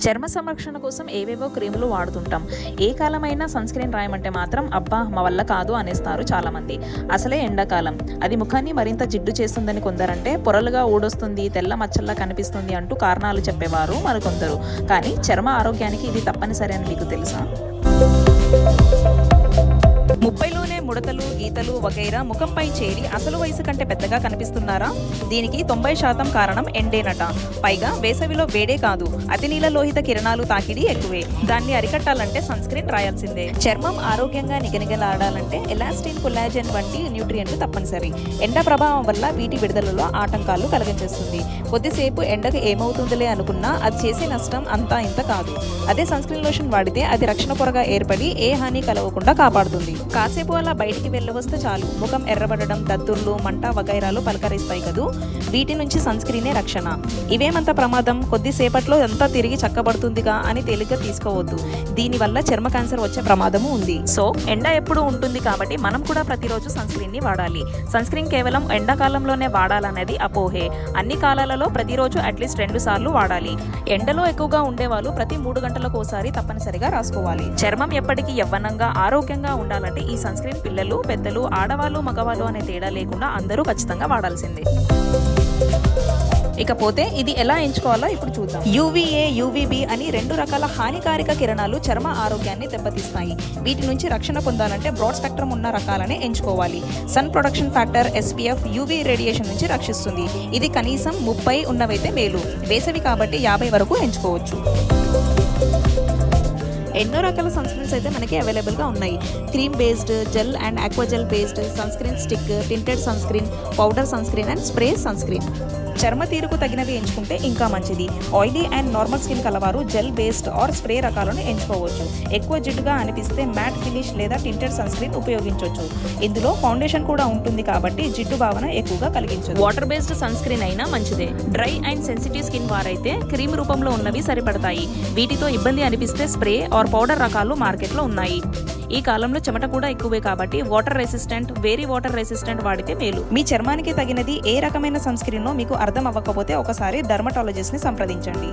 చర్మ సంరక్షణ కోసం ఏవేవో క్రీములు వాడుతుంటాం. ఏ కాలమైనా సన్ స్క్రీన్ రాయమంటే మాత్రం అబ్బా మా వల్ల కాదు అనేస్తారు చాలామంది. అసలే ఎండాకాలం, అది ముఖాన్ని మరింత జిడ్డు చేస్తుందని కొందరంటే, పొరలుగా ఊడొస్తుంది, తెల్ల మచ్చల్లా కనిపిస్తుంది అంటూ కారణాలు చెప్పేవారు మరికొందరు. కానీ చర్మ ఆరోగ్యానికి ఇది తప్పనిసరి అని మీకు తెలుసా? 30లోనే ముడతలు, గీతలు వగైరా ముఖంపై చేరి అసలు వయసు కంటే పెద్దగా కనిపిస్తున్నారా? దీనికి 90% కారణం ఎండేనట. పైగా వేసవిలో వేడే కాదు, అతి నీలలోహిత కిరణాలు తాకిడి ఎక్కువే. దాన్ని అరికట్టాలంటే సన్ స్క్రీన్ రాయాల్సిందే. చర్మం ఆరోగ్యంగా నిగనిగలాడాలంటే ఎలాస్టిన్, కొల్లాజెన్ వంటి న్యూట్రియంట్లు తప్పనిసరి. ఎండ ప్రభావం వల్ల వీటి విడుదలలో ఆటంకాలు కలిగించేస్తుంది. కొద్దిసేపు ఎండకు ఏమవుతుందిలే అనుకున్నా అది చేసే నష్టం అంతా ఇంత కాదు. అదే సన్ స్క్రీన్ లోషన్ వాడితే అది రక్షణ పొరగా ఏర్పడి ఏ హాని కలగకుండా కాపాడుతుంది. కాసేపు అలా బయటికి వెళ్ళవస్తే చాలు, ముఖం ఎర్రబడడం, దద్దుర్లు, మంట వగైరాలు పలకరిస్తాయి కదూ. వీటి నుంచి సన్ స్క్రీనే రక్షణ. ఇవేమంత ప్రమాదం, కొద్దిసేపట్లో అంతా తిరిగి చక్కబడుతుందిగా అని తేలిగ్గా తీసుకోవద్దు. దీనివల్ల చర్మ క్యాన్సర్ వచ్చే ప్రమాదము ఉంది. సో ఎండ ఎప్పుడు ఉంటుంది కాబట్టి మనం కూడా ప్రతిరోజు సన్ స్క్రీన్ ని వాడాలి. సన్ స్క్రీన్ కేవలం ఎండాకాలంలోనే వాడాలనేది అపోహే. అన్ని కాలాలలో ప్రతిరోజు అట్లీస్ట్ 2 సార్లు వాడాలి. ఎండలో ఎక్కువగా ఉండేవాళ్ళు ప్రతి 3 గంటలకు ఒకసారి తప్పనిసరిగా రాసుకోవాలి. చర్మం ఎప్పటికీ యవ్వనంగా ఆరోగ్యంగా ఉండాలంటే ఈ సన్ స్క్రీన్ పిల్లలు, పెద్దలు, ఆడవాళ్ళు, మగవాళ్ళు అనే తేడా లేకుండా అందరూ ఖచ్చితంగా వాడాల్సిందే. ఇకపోతే ఇది ఎలా ఎంచుకోవాలో ఇప్పుడు చూద్దాం. యూవీఏ, యూవీబీ అని 2 రకాల హానికారక కిరణాలు చర్మ ఆరోగ్యాన్ని దెబ్బతీస్తాయి. వీటి నుంచి రక్షణ పొందాలంటే బ్రాడ్ స్పెక్ట్రమ్ ఉన్న రకాలనే ఎంచుకోవాలి. Sun protection factor SPF UV radiation నుంచి రక్షిస్తుంది. ఇది కనీసం 30 ఉన్నవైతే మేలు. వేసవి కాబట్టి 50 వరకు ఎంచుకోవచ్చు. ఎన్నో రకాల సన్ స్క్రీన్స్ అయితే మనకి అవైలబుల్గా ఉన్నాయి. Cream based, gel and aqua gel based sunscreen, stick, tinted sunscreen, powder sunscreen and spray sunscreen. చర్మ తీరుకు తగినవి ఎంచుకుంటే ఇంకా మంచిది. ఆయిలీ అండ్ నార్మల్ స్కిన్ కలవారు జెల్ బేస్డ్ ఆర్ స్ప్రే రకాలను ఎంచుకోవచ్చు. ఎక్కువ జిడ్డుగా అనిపిస్తే మ్యాట్ ఫినిష్ లేదా టింటెడ్ సన్ స్క్రీన్ ఉపయోగించవచ్చు. ఇందులో ఫౌండేషన్ కూడా ఉంటుంది కాబట్టి జిడ్డు భావన ఎక్కువగా కలిగించదు. వాటర్ బేస్డ్ సన్ స్క్రీన్ అయినా మంచిదే. డ్రై అండ్ సెన్సిటివ్ స్కిన్ వారైతే క్రీమ్ రూపంలో ఉన్నవి సరిపడతాయి. వీటితో ఇబ్బంది అనిపిస్తే స్ప్రే ఆర్ పౌడర్ రకాలు మార్కెట్లో ఉన్నాయి. ఈ కాలంలో చెమట కూడా ఎక్కువే కాబట్టి water resistant, very water resistant వాడితే మేలు. మీ చర్మానికి తగినది ఏ రకమైన సన్ స్క్రీన్ మీకు అర్థం అవ్వకపోతే ఒకసారి డర్మటాలజిస్ట్ ని సంప్రదించండి.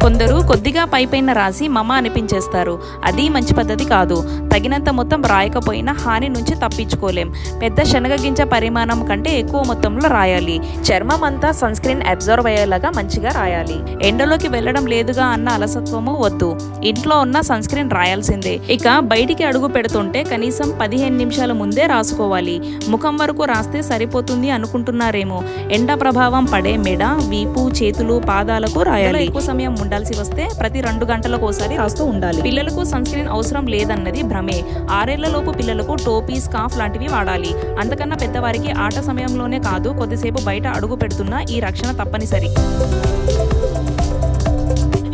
కొందరు కొద్దిగా పైపైన రాసి మమ అనిపించేస్తారు. అది మంచి పద్ధతి కాదు. తగినంత మొత్తం రాయకపోయినా హాని నుంచి తప్పించుకోలేం. పెద్ద శనగగింజ పరిమాణం కంటే ఎక్కువ మొత్తంలో రాయాలి. చర్మం అంతా సన్ స్క్రీన్ అబ్జర్వ్ అయ్యేలాగా మంచిగా రాయాలి. ఎండలోకి వెళ్ళడం లేదుగా అన్న అలసత్వము వద్దు. ఇంట్లో ఉన్న సన్ స్క్రీన్ రాయాల్సిందే. ఇక బయటికి అడుగు పెడుతుంటే కనీసం 15 నిమిషాల ముందే రాసుకోవాలి. ముఖం వరకు రాస్తే సరిపోతుంది అనుకుంటున్నారేమో. ఎండ ప్రభావం పడే మెడ, వీపు, చేతులు, పాదాలకు రాయాలి. ఎక్కువ సమయం ఉండాల్సి వస్తే ప్రతి 2 గంటలకు ఒకసారి రాస్తూ ఉండాలి. పిల్లలకు సన్ స్క్రీన్ అవసరం లేదన్నది భ్రమే. 6 ఏళ్లలోపు పిల్లలకు టోపీ, స్కార్ఫ్ లాంటివి వాడాలి. అంతకన్నా పెద్దవారికి ఆట సమయంలోనే కాదు, కొద్దిసేపు బయట అడుగు పెడుతున్నా ఈ రక్షణ తప్పనిసరి.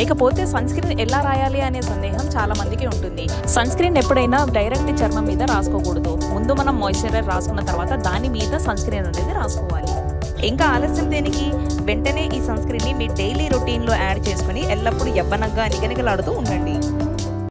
ఇకపోతే సన్ స్క్రీన్ ఎలా రాయాలి అనే సందేహం చాలా మందికి ఉంటుంది. సన్ స్క్రీన్ ఎప్పుడైనా డైరెక్ట్ చర్మం మీద రాసుకోకూడదు. ముందు మనం మాయిశ్చరైజర్ రాసుకున్న తర్వాత దాని మీద సన్ స్క్రీన్ అనేది రాసుకోవాలి. ఇంకా ఆలస్యం దేనికి? వెంటనే ఈ సన్ స్క్రీన్ ని మీ డైలీ రొటీన్ లో యాడ్ చేసుకుని ఎల్లప్పుడూ యవ్వనంగా నిగనిగలాడుతూ ఉండండి.